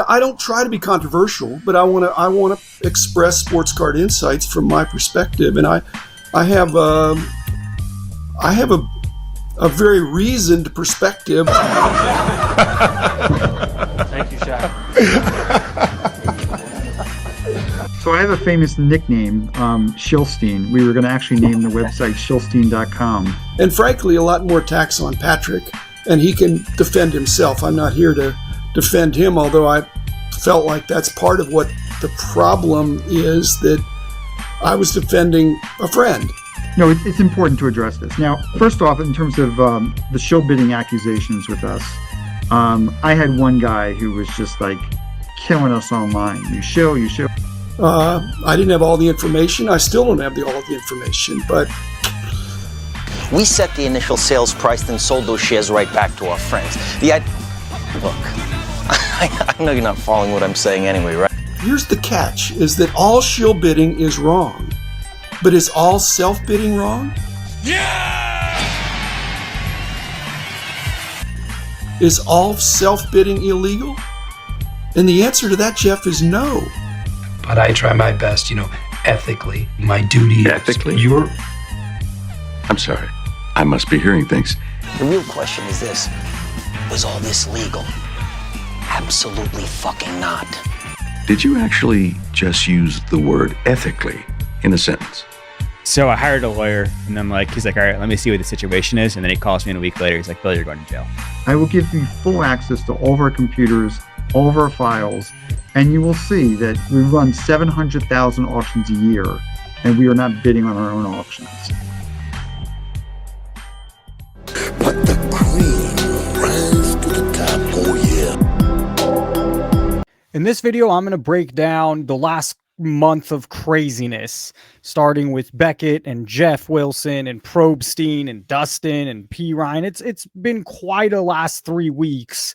I don't try to be controversial, but I want to express sports card insights from my perspective, and I have a very reasoned perspective. Thank you, Shaq. So I have a famous nickname, Shillstein. We were going to actually name the website shillstein.com. And frankly, a lot more attacks on Patrick, and he can defend himself. I'm not here to defend him, although I felt like that's part of what the problem is, that I was defending a friend. No, it's important to address this. Now, first off, in terms of the show bidding accusations with us, I had one guy who was just like killing us online. You show. I didn't have all the information. I still don't have all the information, but we set the initial sales price, then sold those shares right back to our friends. Look, I know you're not following what I'm saying anyway, right? Here's the catch, is that all shill bidding is wrong. But is all self-bidding wrong? Yeah! Is all self-bidding illegal? And the answer to that, Jeff, is no. But I try my best, ethically. My duty ethically? is I'm sorry. I must be hearing things. The real question is this: was all this legal? Absolutely fucking not. Did you actually just use the word ethically in a sentence? So I hired a lawyer, and then he's like, all right, let me see what the situation is. And then he calls me in a week later. He's like, Bill, you're going to jail. I will give you full access to all of our computers, all of our files, and you will see that we run 700,000 auctions a year, and we are not bidding on our own auctions. But the cream rises to the top, oh yeah. In this video, I'm going to break down the last month of craziness, starting with Beckett and Jeff Wilson and Probstein and Dustin and P. Ryan. It's been quite a last 3 weeks.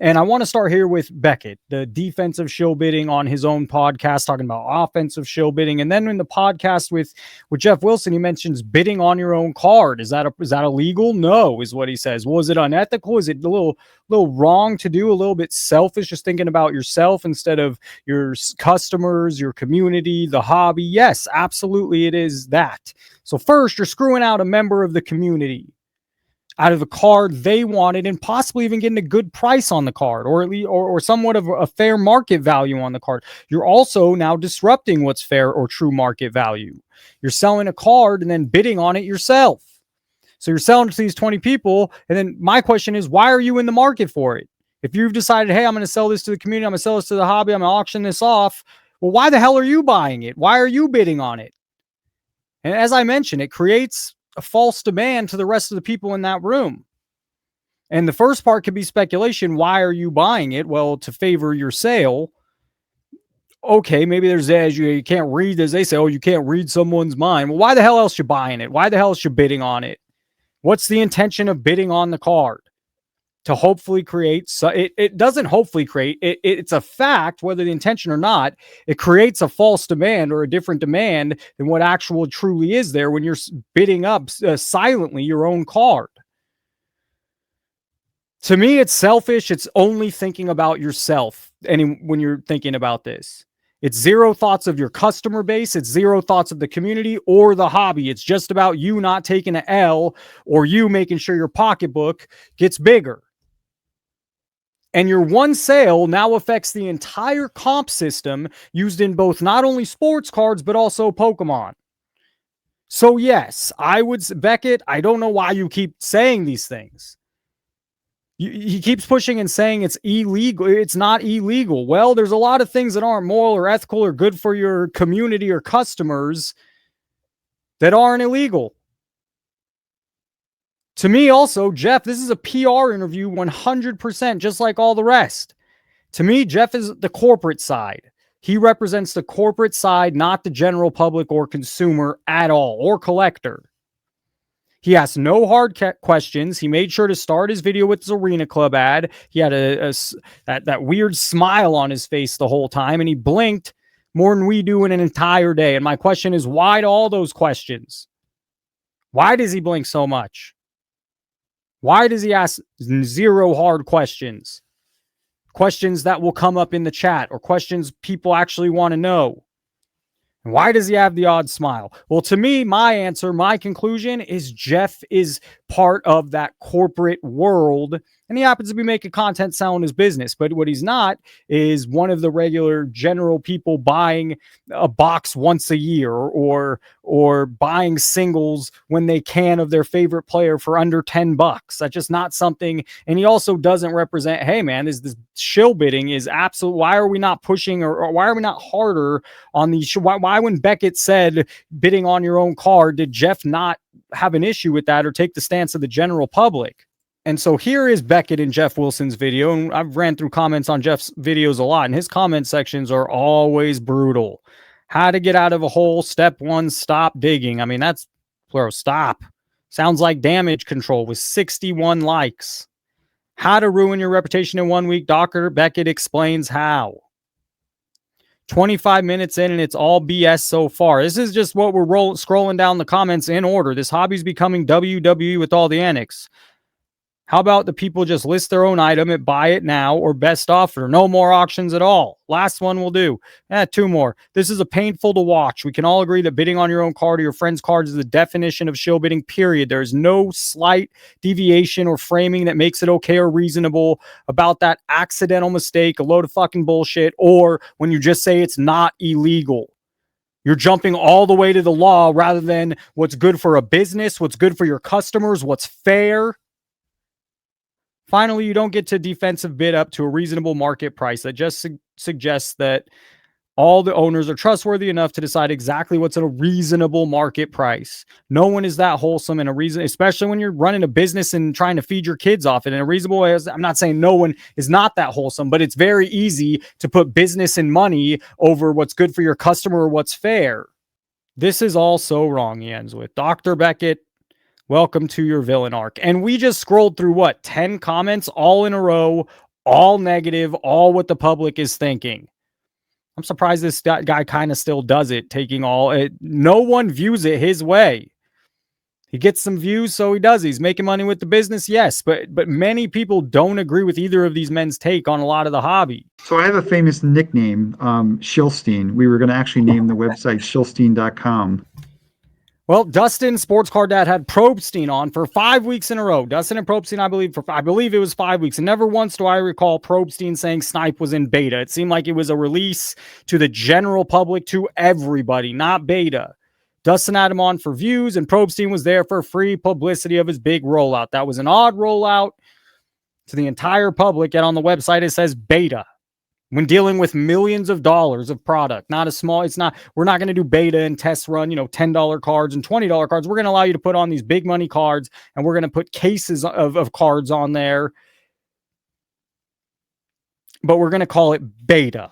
And I want to start here with Beckett, the defensive shill bidding on his own podcast, talking about offensive shill bidding. And then in the podcast with Jeff Wilson, he mentions bidding on your own card. Is that illegal? No, is what he says. Well, is it unethical? Is it a little wrong to do? A little bit selfish, just thinking about yourself instead of your customers, your community, the hobby? Yes, absolutely, it is that. So first, you're screwing out a member of the community out of the card they wanted, and possibly even getting a good price on the card, or somewhat of a fair market value on the card. You're also now disrupting what's fair or true market value. You're selling a card and then bidding on it yourself. So you're selling it to these 20 people, and then my question is, why are you in the market for it? If you've decided, hey, I'm going to sell this to the community, I'm going to sell this to the hobby, I'm going to auction this off, well, why the hell are you buying it? Why are you bidding on it? And as I mentioned, it creates a false demand to the rest of the people in that room. And the first part could be speculation. Why are you buying it? Well, to favor your sale. Okay, maybe there's as you can't read, as they say, you can't read someone's mind. Well, why the hell else you buying it? Why the hell else you bidding on it? What's the intention of bidding on the card? To hopefully create, it doesn't hopefully create, it's a fact, whether the intention or not, it creates a false demand or a different demand than what actual truly is there when you're bidding up silently your own card. To me, it's selfish. It's only thinking about yourself. And when you're thinking about this, it's zero thoughts of your customer base. It's zero thoughts of the community or the hobby. It's just about you not taking an L, or you making sure your pocketbook gets bigger. And your one sale now affects the entire comp system used in both not only sports cards, but also Pokemon. So yes, Beckett, I don't know why you keep saying these things. He keeps pushing and saying it's illegal. It's not illegal. Well, there's a lot of things that aren't moral or ethical or good for your community or customers that aren't illegal. To me also, Jeff, this is a PR interview 100%, just like all the rest. To me, Jeff is the corporate side. He represents the corporate side, not the general public or consumer at all, or collector. He asked no hard questions. He made sure to start his video with his Arena Club ad. He had that weird smile on his face the whole time, and he blinked more than we do in an entire day. And my question is, why to all those questions? Why does he blink so much? Why does he ask zero hard questions? questions that will come up in the chat, or questions people actually want to know. And why does he have the odd smile? Well, to me, my answer, my conclusion is Jeff is part of that corporate world, and he happens to be making content selling his business. But what he's not is one of the regular general people buying a box once a year, or buying singles when they can of their favorite player for under $10. That's just not something. And he also doesn't represent, hey man, this shill bidding is absolute. Why are we not pushing, or why are we not harder on these? Why when Beckett said bidding on your own card, did Jeff not have an issue with that or take the stance of the general public? And so here is Beckett and Jeff Wilson's video. And I've ran through comments on Jeff's videos a lot, and his comment sections are always brutal. How to get out of a hole. Step 1, stop digging. I mean, that's, bro, stop. Sounds like damage control with 61 likes. How to ruin your reputation in 1 week. Dr. Beckett explains how. 25 minutes in and it's all BS so far. This is just what we're scrolling down the comments in order. This hobby's becoming WWE with all the annex. How about the people just list their own item and buy it now, or best offer? No more auctions at all. Last one will do. 2 more. This is a painful to watch. We can all agree that bidding on your own card or your friend's cards is the definition of shill bidding, period. There is no slight deviation or framing that makes it okay or reasonable about that accidental mistake, a load of fucking bullshit, or when you just say it's not illegal. You're jumping all the way to the law rather than what's good for a business, what's good for your customers, what's fair. Finally, you don't get to defensive bid up to a reasonable market price. That just suggests that all the owners are trustworthy enough to decide exactly what's at a reasonable market price. No one is that wholesome in a reason, especially when you're running a business and trying to feed your kids off it in a reasonable way. I'm not saying no one is not that wholesome, but it's very easy to put business and money over what's good for your customer or what's fair. This is all so wrong, he ends with. Dr. Beckett, welcome to your villain arc. And we just scrolled through, 10 comments all in a row, all negative, all what the public is thinking. I'm surprised this guy kind of still does it, taking all it. No one views it his way. He gets some views, so he does. He's making money with the business, yes, but many people don't agree with either of these men's take on a lot of the hobby. So I have a famous nickname, Shilstein. We were going to actually name the website shilstein.com. Well, Dustin, Sports Card Dad, had Probstein on for 5 weeks in a row. Dustin and Probstein, I believe it was 5 weeks. And never once do I recall Probstein saying Snype was in beta. It seemed like it was a release to the general public, to everybody, not beta. Dustin had him on for views, and Probstein was there for free publicity of his big rollout. That was an odd rollout to the entire public. Yet on the website, it says beta. When dealing with millions of dollars of product, we're not going to do beta and test run, $10 cards and $20 cards. We're going to allow you to put on these big money cards, and we're going to put cases of cards on there. But we're going to call it beta.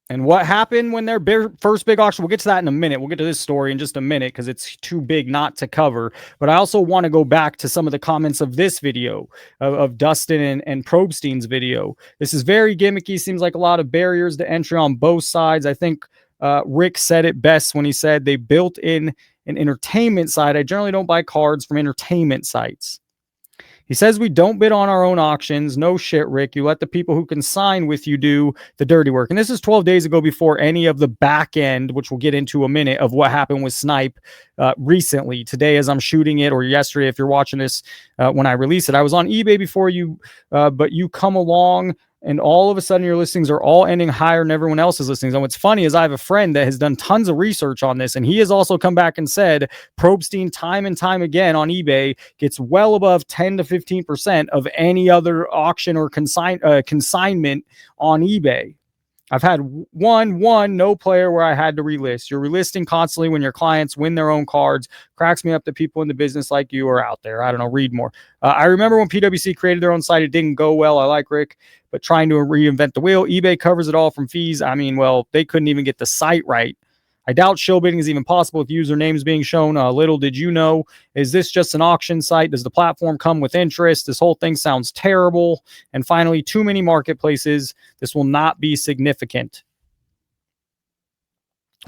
And what happened when their first big auction, we'll get to that in a minute. We'll get to this story in just a minute because it's too big not to cover. But I also want to go back to some of the comments of this video, of Dustin and Probstein's video. This is very gimmicky. Seems like a lot of barriers to entry on both sides. I think Rick said it best when he said they built in an entertainment side. I generally don't buy cards from entertainment sites. He says we don't bid on our own auctions. No shit, Rick. You let the people who can sign with you do the dirty work. And this is 12 days ago, before any of the back end, which we'll get into a minute, of what happened with Snype recently. Today, as I'm shooting it, or yesterday, if you're watching this when I release it, I was on eBay before you, but you come along, and all of a sudden your listings are all ending higher than everyone else's listings. And what's funny is I have a friend that has done tons of research on this, and he has also come back and said Probstein time and time again on eBay gets well above 10 to 15% of any other auction or consignment on eBay. I've had no player where I had to relist. You're relisting constantly when your clients win their own cards. Cracks me up that people in the business like you are out there. I don't know, read more. I remember when PwC created their own site, it didn't go well. I like Rick, but trying to reinvent the wheel. eBay covers it all from fees. I mean, well, they couldn't even get the site right. I doubt shill bidding is even possible with usernames being shown. Little did you know. Is this just an auction site? Does the platform come with interest? This whole thing sounds terrible. And finally, too many marketplaces. This will not be significant.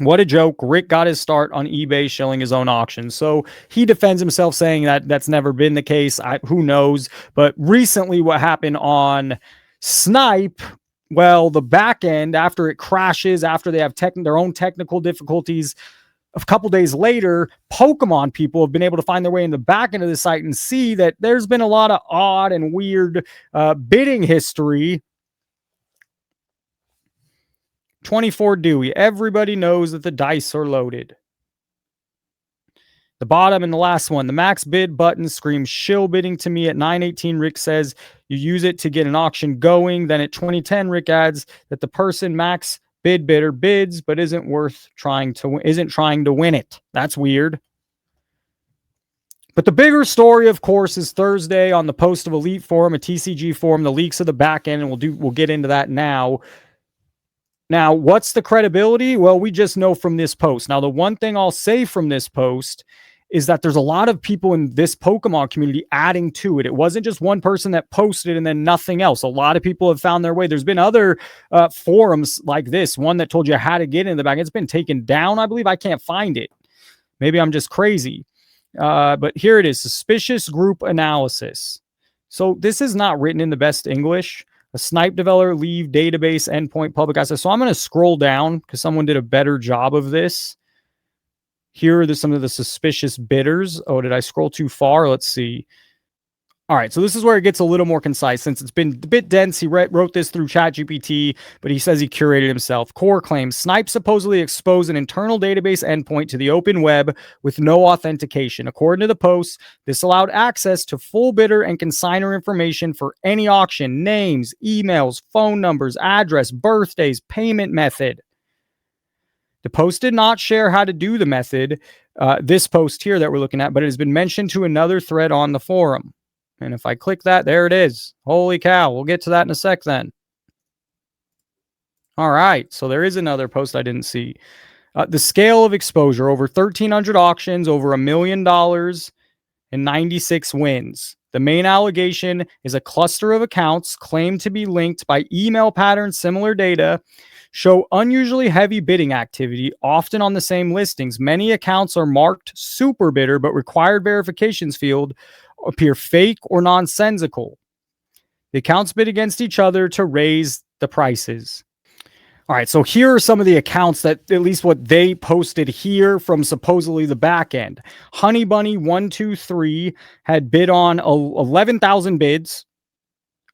What a joke. Rick got his start on eBay shilling his own auctions. So he defends himself saying that that's never been the case. Who knows? But recently what happened on Snype, well, the back end, after it crashes, after they have their own technical difficulties, a couple days later, Pokemon people have been able to find their way in the back end of the site and see that there's been a lot of odd and weird bidding history. 24 Dewey. Everybody knows that the dice are loaded. The bottom and the last one, the max bid button screams shill bidding to me at 9:18. Rick says you use it to get an auction going. Then at 20:10, Rick adds that the person max bidder bids, but isn't trying to win it. That's weird. But the bigger story, of course, is Thursday on the Post of Elite forum, a TCG forum, the leaks of the back end, and we'll get into that now. Now, what's the credibility? Well, we just know from this post. Now, the one thing I'll say from this post is that there's a lot of people in this Pokemon community adding to it. It wasn't just one person that posted and then nothing else. A lot of people have found their way. There's been other forums like this, one that told you how to get in the back. It's been taken down, I believe. I can't find it. Maybe I'm just crazy. But here it is, suspicious group analysis. So this is not written in the best English. A Snype developer leave database endpoint public access. So I'm going to scroll down because someone did a better job of this. Here are some of the suspicious bidders. Oh, did I scroll too far? Let's see. All right, so this is where it gets a little more concise since it's been a bit dense. He wrote this through ChatGPT, but he says he curated himself. Core claims, Snype supposedly exposed an internal database endpoint to the open web with no authentication. According to the post, this allowed access to full bidder and consignor information for any auction, names, emails, phone numbers, address, birthdays, payment method. The post did not share how to do the method, this post here that we're looking at, but it has been mentioned to another thread on the forum. And if I click that, there it is. Holy cow. We'll get to that in a sec then. All right. So there is another post I didn't see. The scale of exposure, over 1,300 auctions, over $1 million and 96 wins. The main allegation is a cluster of accounts claimed to be linked by email patterns, similar data, show unusually heavy bidding activity, often on the same listings. Many accounts are marked super bidder, but required verifications field appear fake or nonsensical. The accounts bid against each other to raise the prices. All right, so here are some of the accounts that, at least what they posted here from supposedly the back end. Honey Bunny 123 had bid on 11,000 bids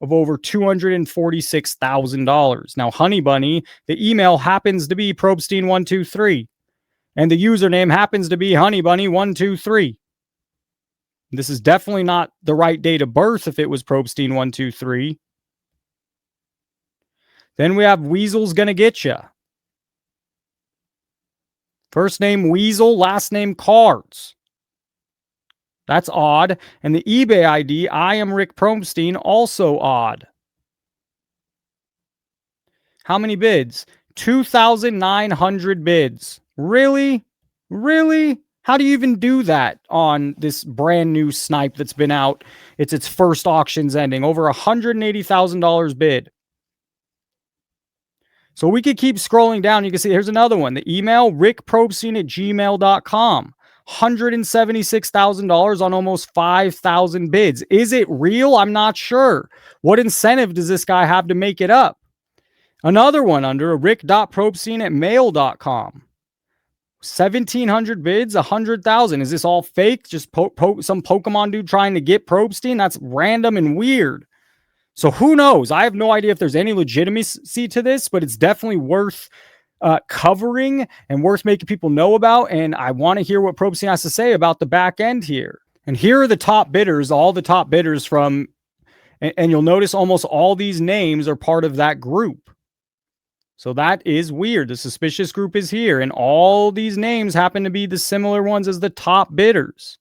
of over $246,000. Now, Honey Bunny, the email happens to be Probstein123, and the username happens to be Honey Bunny123. This is definitely not the right date of birth if it was Probstein123. Then we have Weasel's Gonna Get Ya. First name Weasel, last name Cards. That's odd. And the eBay ID, I am Rick Probstein, also odd. How many bids? 2,900 bids. Really? Really? How do you even do that on this brand new Snype that's been out? It's its first auctions ending. Over $180,000 bid. So we could keep scrolling down. You can see here's another one. The email, rickprobstein@gmail.com. $176,000 on almost 5,000 bids. Is it real? I'm not sure. What incentive does this guy have to make it up? Another one under rick.probstein@mail.com. 1,700 bids, 100,000. Is this all fake? Just some Pokemon dude trying to get Probstein? That's random and weird. So who knows? I have no idea if there's any legitimacy to this, but it's definitely worth covering and worth making people know about. And I want to hear what Probstein has to say about the back end here. And here are the top bidders, all the top bidders from, and you'll notice almost all these names are part of that group. So that is weird. The suspicious group is here, and all these names happen to be the similar ones as the top bidders.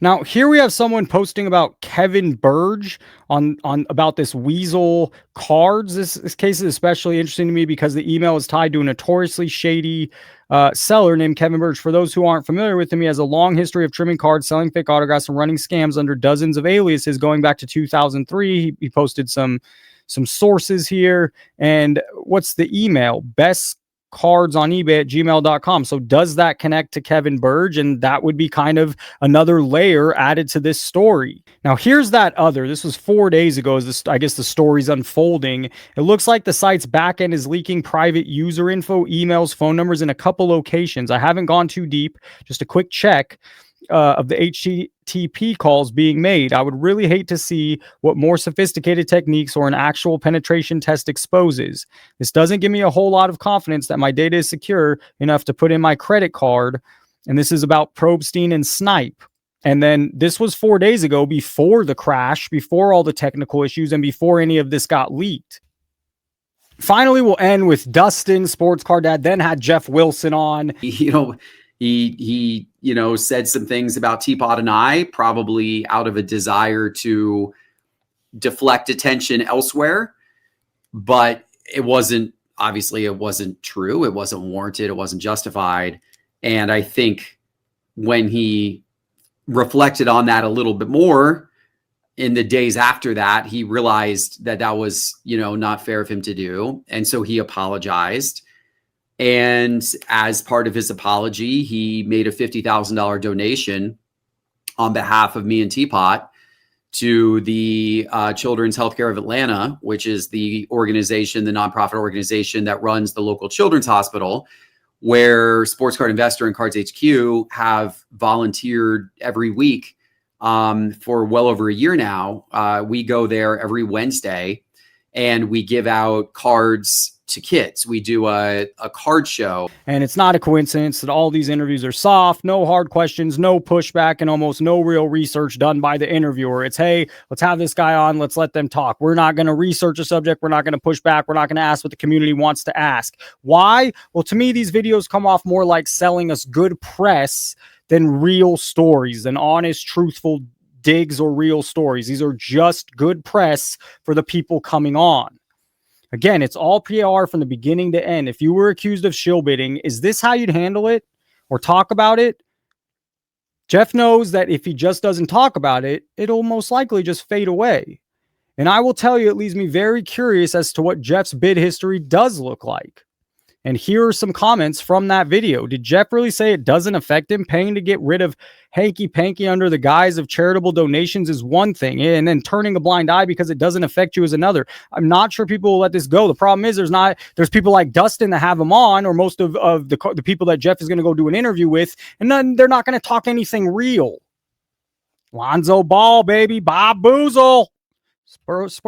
Now, here we have someone posting about Kevin Burge on about this Weasel Cards. This case is especially interesting to me because the email is tied to a notoriously shady seller named Kevin Burge. For those who aren't familiar with him, he has a long history of trimming cards, selling fake autographs, and running scams under dozens of aliases going back to 2003. He posted some sources here. And what's the email? Best cards on eBay at gmail.com. So does that connect to Kevin Burge? And that would be kind of another layer added to this story. Now, here's that other. This was 4 days ago as this, I guess the story's unfolding. It looks like the site's backend is leaking private user info, emails, phone numbers in a couple locations. I haven't gone too deep, just a quick check of the HTTP calls being made. I would really hate to see what more sophisticated techniques or an actual penetration test exposes. This doesn't give me a whole lot of confidence that my data is secure enough to put in my credit card. And this is about Probstein and Snype. And then this was 4 days ago, before the crash, before all the technical issues, and before any of this got leaked. Finally, we'll end with Dustin, Sports Card Dad, then had Jeff Wilson on. He said some things about Teapot and I, probably out of a desire to deflect attention elsewhere, but it wasn't true. It wasn't warranted. It wasn't justified. And I think when he reflected on that a little bit more in the days after that, he realized that that was, not fair of him to do. And so he apologized. And as part of his apology, he made a $50,000 donation on behalf of me and Teapot to the Children's Healthcare of Atlanta, which is the nonprofit organization that runs the local children's hospital, where Sports Card Investor and Cards HQ have volunteered every week for well over a year now. We go there every Wednesday and we give out cards to kids. We do a card show. And it's not a coincidence that all these interviews are soft, no hard questions, no pushback, and almost no real research done by the interviewer. It's, hey, let's have this guy on. Let's let them talk. We're not going to research a subject. We're not going to push back. We're not going to ask what the community wants to ask. Why? Well, to me, these videos come off more like selling us good press than real stories, than honest, truthful digs or real stories. These are just good press for the people coming on. Again, it's all PR from the beginning to end. If you were accused of shill bidding, is this how you'd handle it or talk about it? Jeff knows that if he just doesn't talk about it, it'll most likely just fade away. And I will tell you, it leaves me very curious as to what Jeff's bid history does look like. And here are some comments from that video. Did Jeff really say it doesn't affect him? Paying to get rid of hanky-panky under the guise of charitable donations is one thing, and then turning a blind eye because it doesn't affect you is another. I'm not sure people will let this go. The problem is there's people like Dustin that have him on, or most of the people that Jeff is going to go do an interview with, and then they're not going to talk anything real. Lonzo Ball, baby. Bob Boozle. Spurs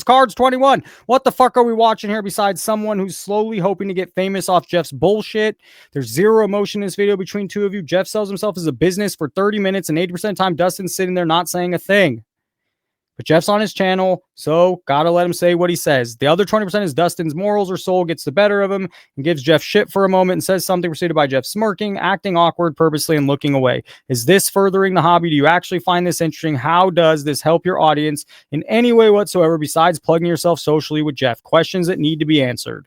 Cards 21. What the fuck are we watching here besides someone who's slowly hoping to get famous off Jeff's bullshit? There's zero emotion in this video between two of you. Jeff sells himself as a business for 30 minutes, and 80% of the time Dustin's sitting there not saying a thing. But Jeff's on his channel, so gotta let him say what he says. The other 20% is Dustin's morals or soul gets the better of him and gives Jeff shit for a moment and says something preceded by Jeff smirking, acting awkward purposely, and looking away. Is this furthering the hobby? Do you actually find this interesting? How does this help your audience in any way whatsoever besides plugging yourself socially with Jeff? Questions that need to be answered.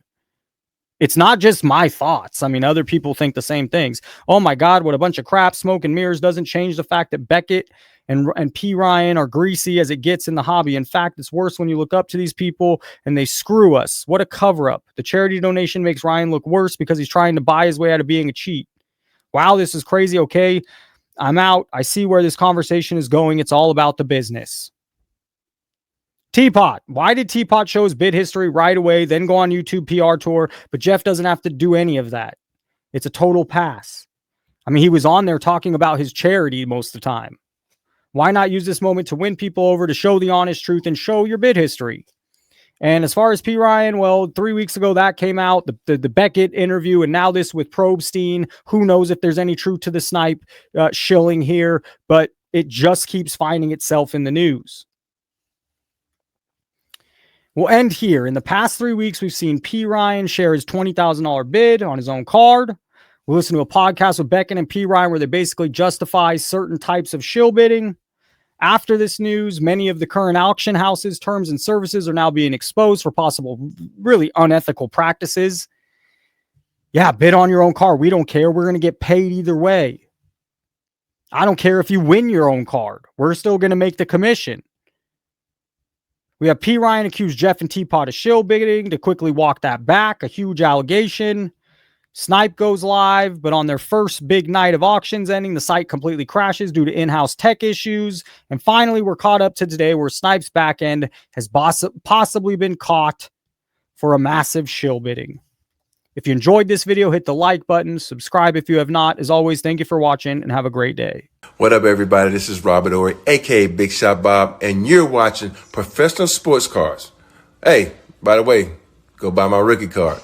It's not just my thoughts. I mean, other people think the same things. Oh my God, what a bunch of crap. Smoke and mirrors doesn't change the fact that Beckett and P. Ryan are greasy as it gets in the hobby. In fact, it's worse when you look up to these people and they screw us. What a cover-up. The charity donation makes Ryan look worse because he's trying to buy his way out of being a cheat. Wow, this is crazy. Okay, I'm out. I see where this conversation is going. It's all about the business. Teapot. Why did Teapot show his bid history right away, then go on YouTube PR tour, but Jeff doesn't have to do any of that? It's a total pass. I mean, he was on there talking about his charity most of the time. Why not use this moment to win people over, to show the honest truth and show your bid history? And as far as P. Ryan, well, 3 weeks ago that came out, the Beckett interview, and now this with Probstein. Who knows if there's any truth to the Snype shilling here, but it just keeps finding itself in the news. We'll end here. In the past 3 weeks, we've seen P. Ryan share his $20,000 bid on his own card. We listen to a podcast with Beckett and P. Ryan where they basically justify certain types of shill bidding. After this news, many of the current auction houses' terms and services are now being exposed for possible really unethical practices. Yeah, bid on your own card. We don't care. We're going to get paid either way. I don't care if you win your own card. We're still going to make the commission. We have P. Ryan accused Jeff and Teapot of shill bidding to quickly walk that back, a huge allegation. Snype goes live, but on their first big night of auctions ending, the site completely crashes due to in-house tech issues. And finally, we're caught up to today where Snype's backend has possibly been caught for a massive shill bidding. If you enjoyed this video, hit the like button, subscribe if you have not. As always, thank you for watching and have a great day. What up, everybody? This is Robert Ory, aka Big Shot Bob, and you're watching Professional Sports Cards. Hey, by the way, go buy my rookie card.